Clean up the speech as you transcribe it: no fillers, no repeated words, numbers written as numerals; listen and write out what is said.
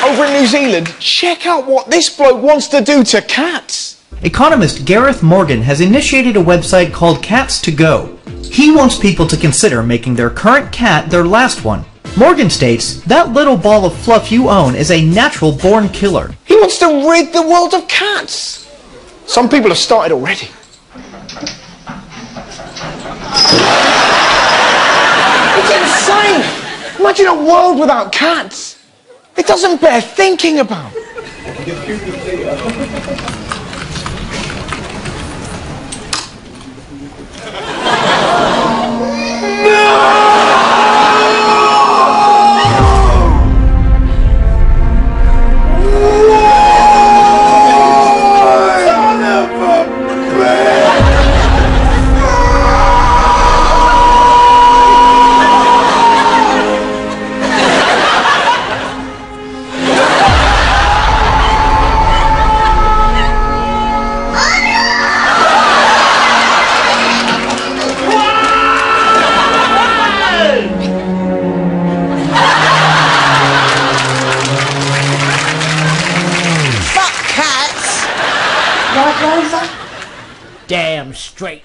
over in New Zealand, check out what this bloke wants to do to cats. Economist Gareth Morgan has initiated a website called Cats to Go. He wants people to consider making their current cat their last one. Morgan states, that little ball of fluff you own is a natural-born killer. He wants to rid the world of cats. Some people have started already. It's insane. Imagine a world without cats. It doesn't bear thinking about. Damn straight.